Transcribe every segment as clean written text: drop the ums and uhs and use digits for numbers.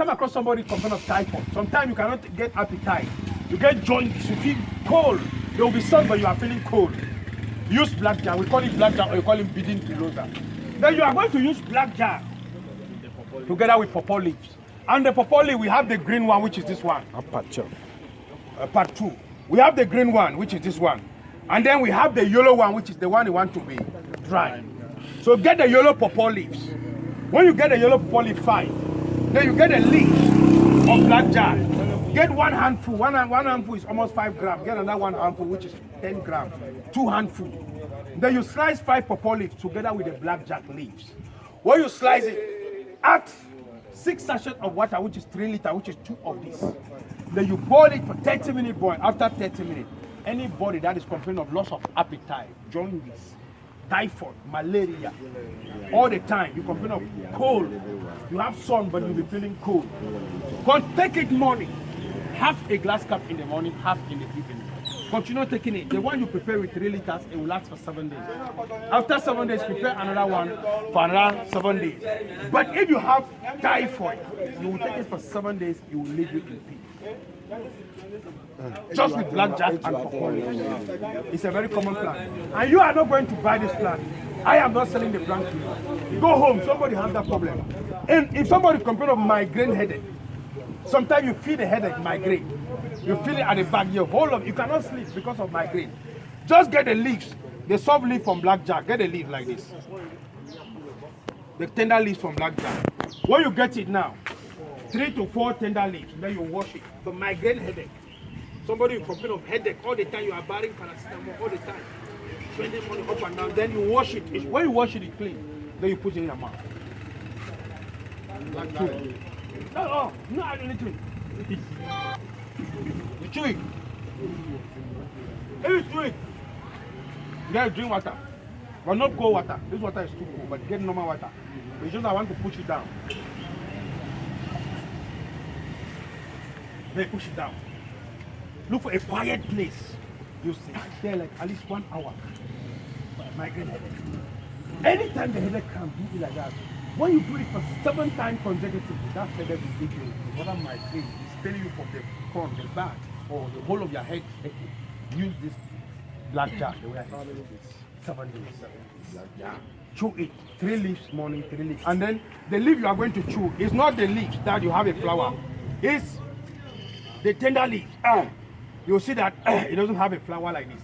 come across somebody complaining of typhoid, sometimes you cannot get appetite. You get joints, you feel cold. There will be sun, but you are feeling cold. Use blackjack. We call it blackjack, or you call it beating pilosa. Then you are going to use blackjack together with pawpaw leaves. And the pawpaw leaf, we have the green one, which is this one. Part 2. We have the green one, which is this one. And then we have the yellow one, which is the one you want to be dry. So get the yellow pawpaw leaves. When you get the yellow pawpaw leaf, fine. Then you get the leaves of blackjack. Get one handful. One handful is almost 5 grams. Get another one handful, which is 10 grams. 2 handfuls. Then you slice 5 pawpaw leaves together with the blackjack leaves. When you slice it, add 6 sachets of water, which is 3 liters, which is 2 of this. Then you boil it for 30 minutes boil. After 30 minutes, anybody that is complaining of loss of appetite, jaundice, typhoid, malaria, all the time, you complain of cold, you have sun but you'll be feeling cold. Take it morning. Half a glass cup in the morning, half in the evening. Continue taking it. The one you prepare with 3 liters, it will last for 7 days. After 7 days, prepare another one for another 7 days. But if you have typhoid, you will take it for 7 days, it will leave you in peace. Just with blackjack and pawpaw. It's a very common plant. And you are not going to buy this plant. I am not selling the plant to you. Go home, somebody has that problem. And if somebody complains of migraine headache, sometimes you feel the headache, migraine. You feel it at the back, your whole of you cannot sleep because of migraine. Just get the leaves, the soft leaf from blackjack. Get a leaf like this. The tender leaves from blackjack. When you get it now, 3 to 4 tender leaves, then you wash it. The migraine headache. Somebody will complain of headache all the time, you are buying paracetamol all the time. Spending money up and down, then you wash it. When you wash it, it's clean. Then you put it in your mouth. Like two. No, not anything. You chew it. If you chew it, you gotta drink water. But not cold water. This water is too cold, but get normal water. It's just I want to push it down. Then push it down. Look for a quiet place. You sit there like at least 1 hour. Migraine headache. Anytime the headache comes, do it like that. When you do it for 7 times consecutively, that headache will give you whether migraine is telling you from the front, the back, or the whole of your head. Use this blackjack. The way I call it is 7 days. Blackjack. Chew it. 3 leaves morning, 3 leaves. And then the leaf you are going to chew is not the leaves that you have a flower. It's the tender leaves. You'll see that it doesn't have a flower like this.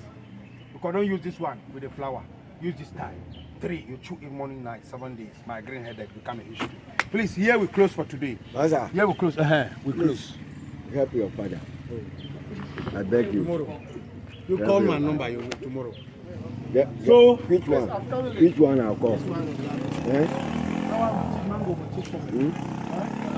Because don't use this one with a flower. Use this time. 3, you chew it morning, night, 7 days. Migraine headache become an issue. Please, here we close for today. Here we close. We close. Help your father. I beg you. Tomorrow. You call my number tomorrow. So which one? Which one I'll call?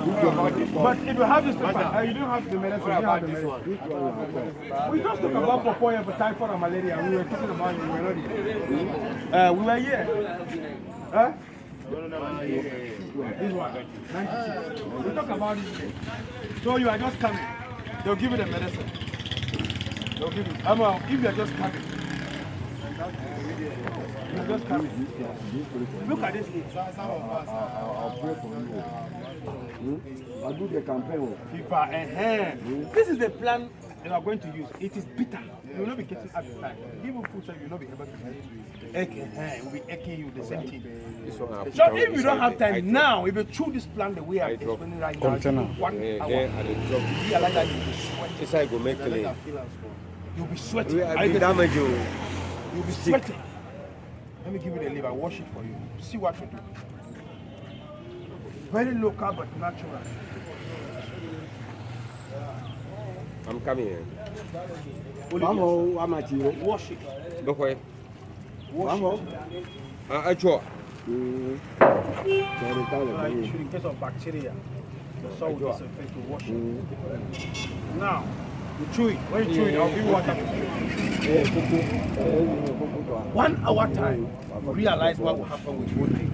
But if you have this paper, you don't have the medicine. You have the medicine. We just talked about pawpaw for typhoid and malaria. We were talking about it. We were not here. We were here. Huh? This one, 96. We talk about it today. So you are just coming. They'll give you the medicine. They'll give you. If you are just coming. You're just coming. Look at this thing. I'll pray for you. I'll do the campaign. This is the plan you are going to use. It is bitter. You will not be getting appetite. Even food, so you will not be able to eat. It will be aching you the same thing. So if you don't have time now, if you chew this plant the way I'm explaining right now, 1 hour, you realize that you'll be sweating. You'll be sweating. You'll be sweating. Let me give you the leaf. I'll wash it for you. See what to do. Very local but natural. I'm coming here. Wash it. Look away. Wash it. I draw. In case of bacteria, the salt will disinfect to wash it. Now, you chew it. When you chew it, I'll give you water. 1 hour time, you realize what will happen with one thing.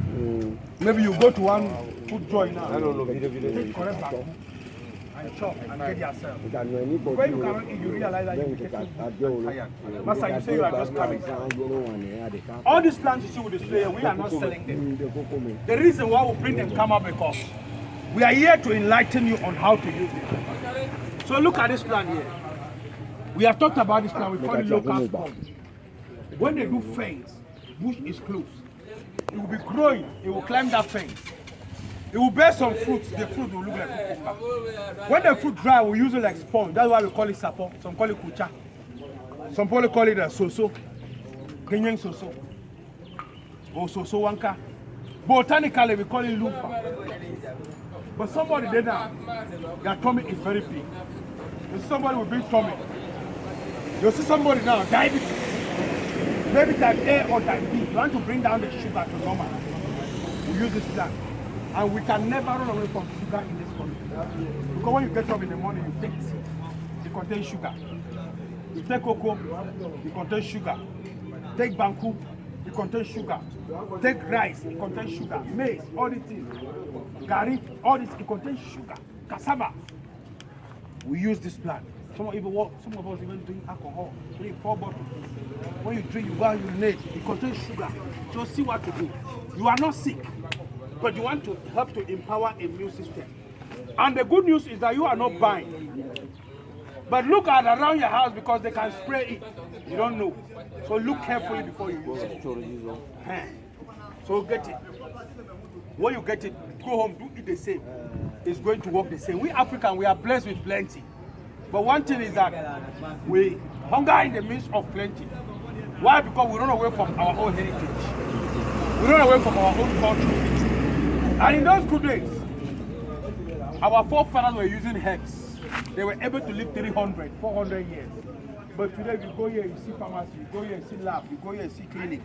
Maybe you go to one food joint now. I don't know. Take correct back and chop and get yourself. When you cannot eat, you realize that you're getting tired. Master, you say you are just coming. All these plants you see with display, we are not selling them. The reason why we bring them come up because We are here to enlighten you on how to use it. So look at this plant here. We have talked about this plant. We call it local spawn. When they do fence, bush is closed. It will be growing. It will climb that fence. It will bear some fruits. The fruit will look like cucumber. When the fruit dry, we use it like sponge. That's why we call it sapo. Some call it kucha. Some people call it a soso. Kenyan soso. Or soso wanka. Botanically, we call it lufa. But somebody did that. Their tummy is very big. If somebody with big tummy, you'll see somebody now, diabetes. Maybe type A or type B. You want to bring down the sugar to normal. We use this plant. And we can never run away from sugar in this country. Because when you get up in the morning, you take tea. It contains sugar. You take cocoa, it contains sugar. Take banku, it contains sugar. Take rice, it contains sugar. Maize, all these things. Gari, all this, it contains sugar. Cassava. We use this plant. Some of us even drink alcohol. 3, 4 bottles. When you drink, you go and urinate. It contains sugar. So see what to do. You are not sick, but you want to help to empower a immune system. And the good news is that you are not buying. But look at around your house because they can spray it. You don't know. So look carefully before you use it. So get it. When you get it, go home, do it the same. It's going to work the same. We Africans, we are blessed with plenty. But one thing is that we hunger in the midst of plenty. Why? Because we run away from our own heritage. We run away from our own culture. And in those good days, our forefathers were using herbs. They were able to live 300, 400 years. But today, you go here, you see pharmacy, you go here, you see lab, you go here, you see clinic.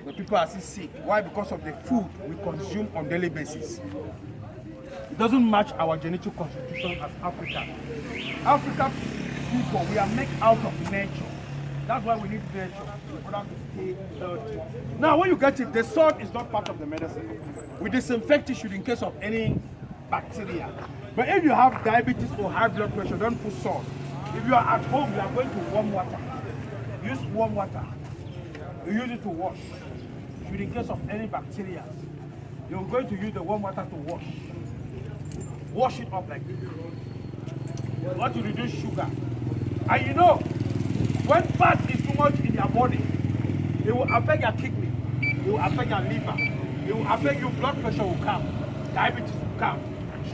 The people are still sick. Why? Because of the food we consume on a daily basis. It doesn't match our genetic constitution as Africa. African people, we are made out of nature. That's why we need nature in order to stay healthy. Now, when you get it, the salt is not part of the medicine. We disinfect it in case of any bacteria. But if you have diabetes or high blood pressure, don't put salt. If you are at home, you are going to warm water. Use warm water. You use it to wash. In case of any bacteria, you're going to use the warm water to wash. Wash it up like this. You want to reduce sugar. And you know, when fat is too much in your body, it will affect your kidney, it will affect your liver, it will affect your blood pressure will come, diabetes will come,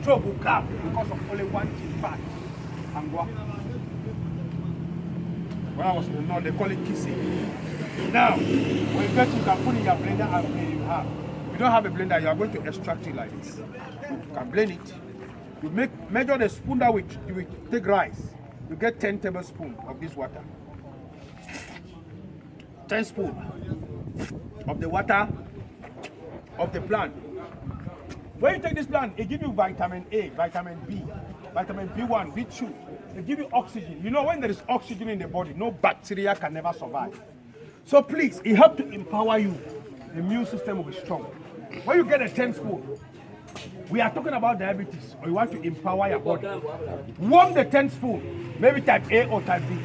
stroke will come because of only one thing, fat and what? When I was in the north, they call it kissing. Now, when you get it, you can put in your blender and blend you have. If you don't have a blender, you are going to extract it like this. You can blend it. You measure the spoon that you will take rice. You get 10 tablespoons of this water. 10 spoons of the water of the plant. When you take this plant, it gives you vitamin A, vitamin B, vitamin B1, B2. It gives you oxygen. You know, when there is oxygen in the body, no bacteria can never survive. So please, it helps to empower you. The immune system will be strong. When you get a 10 spoon, we are talking about diabetes, or you want to empower your body. Warm the 10 spoon, maybe type A or type B.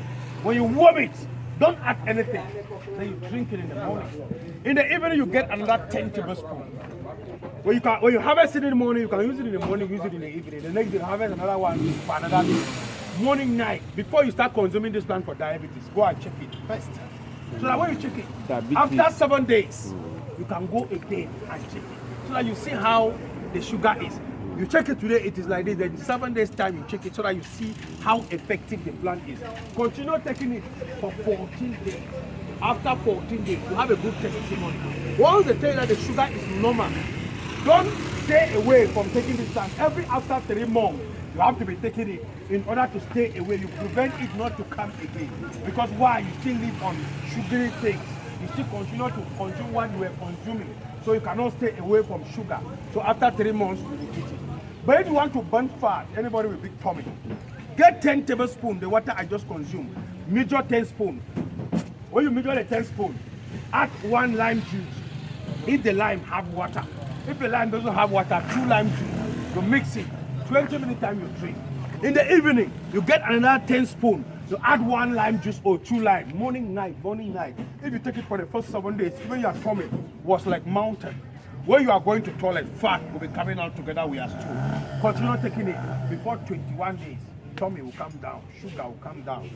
When you warm it, don't add anything. Then you drink it in the morning. In the evening, you get another 10 tablespoons. When you harvest it in the morning, you can use it in the morning, use it in the evening. The next day, harvest another one for another day. Morning, night. Before you start consuming this plant for diabetes, go and check it first. So that when you check it, after 7 days, you can go again and check it. So that you see how the sugar is. You check it today, it is like this. Then in 7 days time, you check it so that you see how effective the plant is. Continue taking it for 14 days. After 14 days, you have a good testimony. Once they tell you that the sugar is normal, don't stay away from taking this plant. After 3 months, you have to be taking it in order to stay away. You prevent it not to come again. Because why? You still live on sugary things. You still continue to consume what you were consuming. So you cannot stay away from sugar. So after 3 months, you will eat it. But if you want to burn fat, anybody with big tummy, get 10 tablespoons, the water I just consumed. Measure 10 spoons. When you measure the 10 spoons, add 1 lime juice. If the lime have water. If the lime doesn't have water, 2 lime juice. You mix it. 20 minutes time you drink. In the evening, you get another 10 spoons. You add 1 lime juice or 2 lime. Morning, night, morning, night. If you take it for the first 7 days, even your tummy was like mountain. When you are going to toilet, fat will be coming out together with your stool. Continue taking it. Before 21 days, tummy will come down, sugar will come down,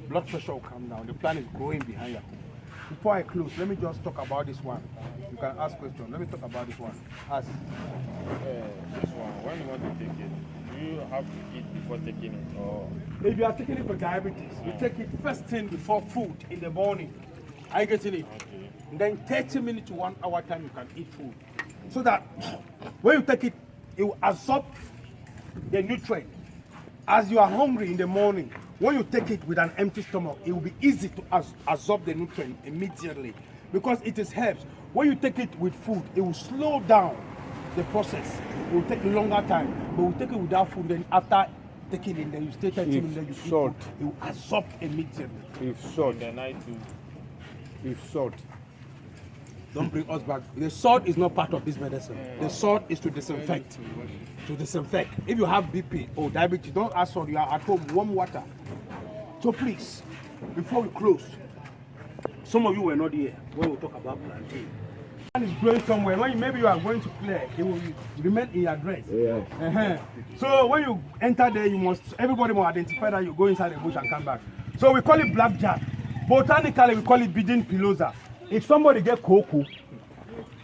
blood pressure will come down. The plant is growing behind you. Before I close, let me just talk about this one. You can ask questions. Let me talk about this one. Ask. This one, when you want to take it, do you have to eat before taking it, or? If you are taking it for diabetes, you take it first thing before food in the morning. Are you getting it? Okay. Then 30 minutes to 1 hour time you can eat food. So that when you take it, it will absorb the nutrient. As you are hungry in the morning, when you take it with an empty stomach, it will be easy to absorb the nutrient immediately because it is herbs. When you take it with food, it will slow down the process. It will take a longer time. But you take it without food, then after taking it, then you stay 30 minutes, then you eat salt. food, it will absorb immediately. If salt, In the night too. if salt. Don't bring us back. The salt is not part of this medicine. The salt is to disinfect. To disinfect. If you have BP or diabetes, don't ask for. You are at home, warm water. So please, before we close, some of you were not here when we talk about plantain. And it's growing somewhere. When maybe you are going to clear, it will remain in your dress. Yeah. So when you enter there, everybody must identify that you go inside the bush and come back. So we call it blackjack. Botanically, we call it Bidin pilosa. If somebody get cocoa,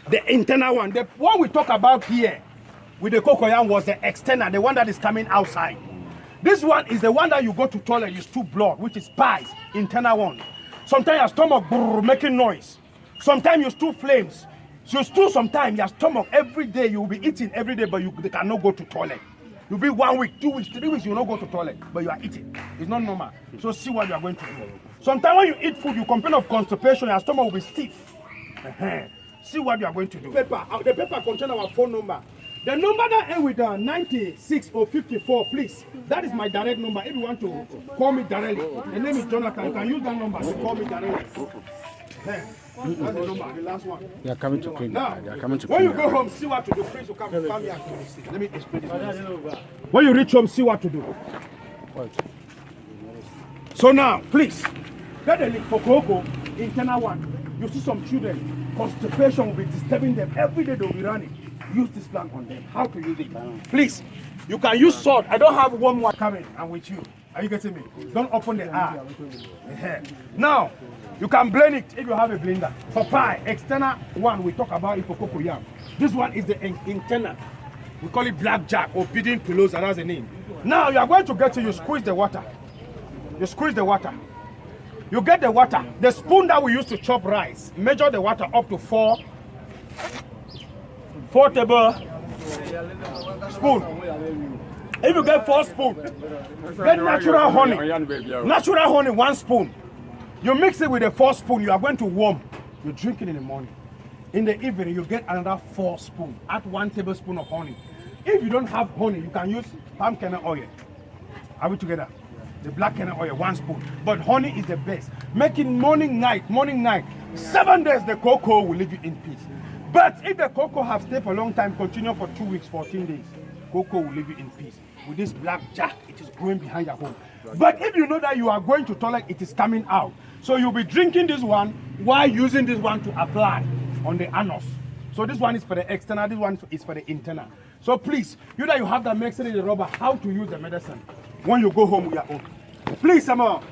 the internal one, the one we talk about here with the cocoyam was the external, the one that is coming outside. This one is the one that you go to toilet, you stool blood, which is pies, internal one. Sometimes your stomach making noise. Sometimes you stool flames. You stool sometimes your stomach every day. You will be eating every day, but they cannot go to toilet. You'll be 1 week, 2 weeks, 3 weeks, you will not go to toilet, but you are eating. It's not normal. So see what you are going to do. Sometimes when you eat food, you complain of constipation, your stomach will be stiff. See what you are going to do. The paper contains our phone number. The number that ends with 96 or 54, please. That is my direct number. If you want to call me directly, the name is Jonathan. You can use that number to call me directly. That's the number, the last one. They are coming to clean. Now, They are coming to when clean. you go home, see what to do. Please, you come here and see. Let me explain this. When you reach home, see what to do. What? So now, please, get the link for cocoa, internal one. You see some children, constipation will be disturbing them. Every day they'll be running. Use this plant on them. How to use it? Please, you can use salt. I don't have one more coming. I'm with you. Are you getting me? Don't open the eye. Now, you can blend it if you have a blender. For pie, external one, we talk about it for cocoyam. This one is the internal. We call it blackjack or Bidin pilosa, that's the name. Now, you are going to get you squeeze the water. You squeeze the water. You get the water. The spoon that we use to chop rice, measure the water up to 4 tablespoons. If you get 4 spoons, get natural honey. Natural honey, 1 spoon. You mix it with the 4 spoon, you are going to warm. You drink it in the morning. In the evening, you get another 4 spoons. Add 1 tablespoon of honey. If you don't have honey, you can use palm kernel oil. Are we together? The black kernel oil, 1 spoon. But honey is the best. Make it morning, night. 7 days, the cocoa will leave you in peace. But if the cocoa have stayed for a long time, continue for 2 weeks, 14 days, cocoa will leave you in peace. With this blackjack, it is growing behind your home. But if you know that you are going to toilet, it is coming out. So you'll be drinking this one while using this one to apply on the anus. So this one is for the external, this one is for the internal. So please, you that you have that medicine in the rubber, how to use the medicine when you go home with your own. Please, Samuel.